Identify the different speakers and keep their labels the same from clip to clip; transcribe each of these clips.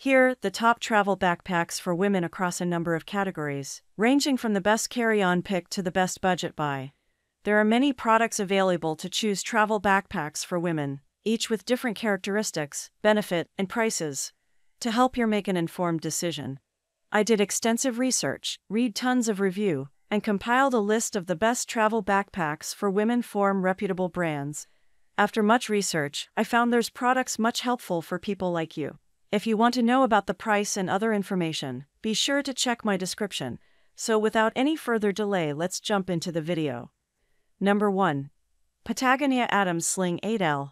Speaker 1: Here, the top travel backpacks for women across a number of categories, ranging from the best carry-on pick to the best budget buy. There are many products available to choose travel backpacks for women, each with different characteristics, benefit, and prices, to help you make an informed decision. I did extensive research, read tons of review, and compiled a list of the best travel backpacks for women from reputable brands. After much research, I found there's products much helpful for people like you. If you want to know about the price and other information, be sure to check my description. So without any further delay, let's jump into the video. Number 1. Patagonia Adams Sling 8L.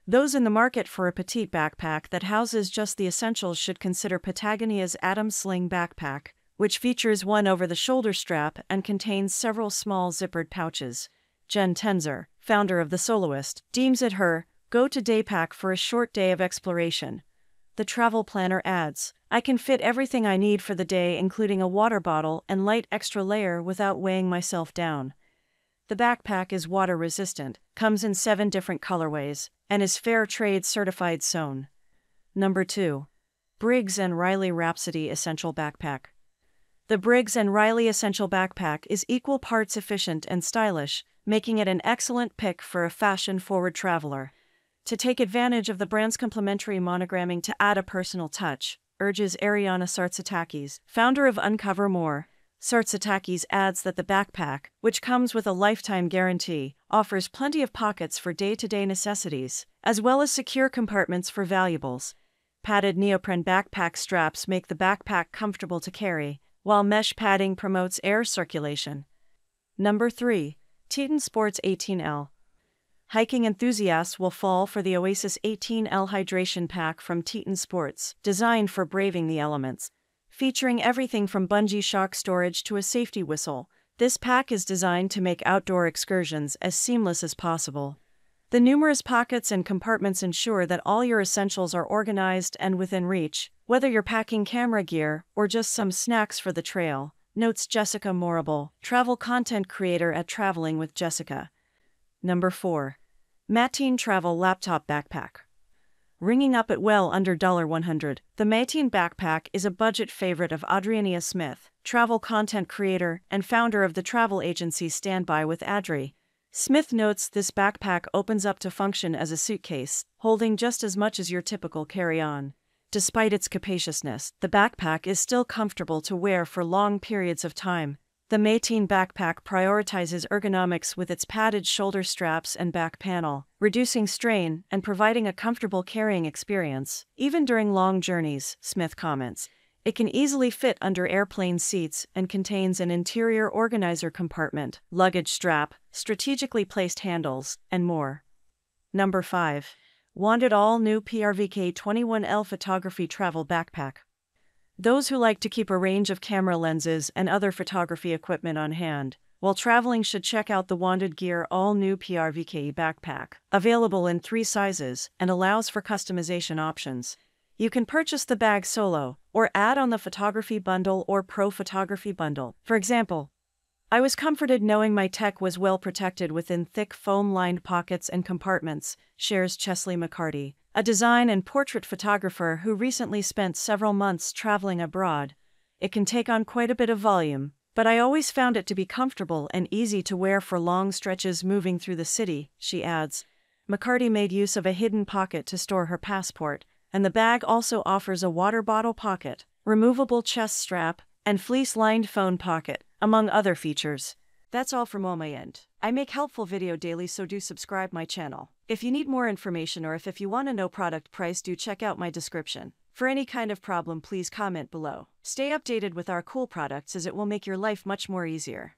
Speaker 1: Those in the market for a petite backpack that houses just the essentials should consider Patagonia's Adams Sling backpack, which features one over-the-shoulder strap and contains several small zippered pouches. Jen Tenzer, founder of The Soloist, deems it her go-to-day pack for a short day of exploration. The travel planner adds, "I can fit everything I need for the day, including a water bottle and light extra layer without weighing myself down." The backpack is water-resistant, comes in 7 different colorways, and is Fair Trade certified sewn. Number 2. Briggs & Riley Rhapsody Essential Backpack. The Briggs & Riley Essential Backpack is equal parts efficient and stylish, making it an excellent pick for a fashion-forward traveler. To take advantage of the brand's complimentary monogramming to add a personal touch, urges Ariana Sartsatakis, founder of Uncover More. Sartsatakis adds that the backpack, which comes with a lifetime guarantee, offers plenty of pockets for day-to-day necessities, as well as secure compartments for valuables. Padded neoprene backpack straps make the backpack comfortable to carry, while mesh padding promotes air circulation. Number 3. Teton Sports 18L. Hiking enthusiasts will fall for the Oasis 18L Hydration Pack from Teton Sports, designed for braving the elements. Featuring everything from bungee shock storage to a safety whistle, this pack is designed to make outdoor excursions as seamless as possible. The numerous pockets and compartments ensure that all your essentials are organized and within reach, whether you're packing camera gear or just some snacks for the trail, notes Jessica Morable, travel content creator at Traveling with Jessica. Number 4. Mateen Travel Laptop Backpack. Ringing up at well under $100, the Mateen backpack is a budget favorite of Adriania Smith, travel content creator and founder of the travel agency Standby with Adri. Smith notes this backpack opens up to function as a suitcase, holding just as much as your typical carry-on. Despite its capaciousness, the backpack is still comfortable to wear for long periods of time. The Mateen backpack prioritizes ergonomics with its padded shoulder straps and back panel, reducing strain and providing a comfortable carrying experience, even during long journeys, Smith comments. It can easily fit under airplane seats and contains an interior organizer compartment, luggage strap, strategically placed handles, and more. Number 5. Wanted all-new PRVK 21L Photography Travel Backpack. Those who like to keep a range of camera lenses and other photography equipment on hand while traveling should check out the Wanted Gear all-new PRVK backpack, available in 3 sizes and allows for customization options. You can purchase the bag solo, or add on the photography bundle or pro photography bundle. For example, I was comforted knowing my tech was well protected within thick foam-lined pockets and compartments, shares Chesley McCarty, a design and portrait photographer who recently spent several months traveling abroad. It can take on quite a bit of volume, but I always found it to be comfortable and easy to wear for long stretches moving through the city, she adds. McCarty made use of a hidden pocket to store her passport, and the bag also offers a water bottle pocket, removable chest strap, and fleece-lined phone pocket, among other features. That's all from my end. I make helpful video daily, so do subscribe my channel. If you need more information or if you want to know product price, do check out my description. For any kind of problem, please comment below. Stay updated with our cool products as it will make your life much more easier.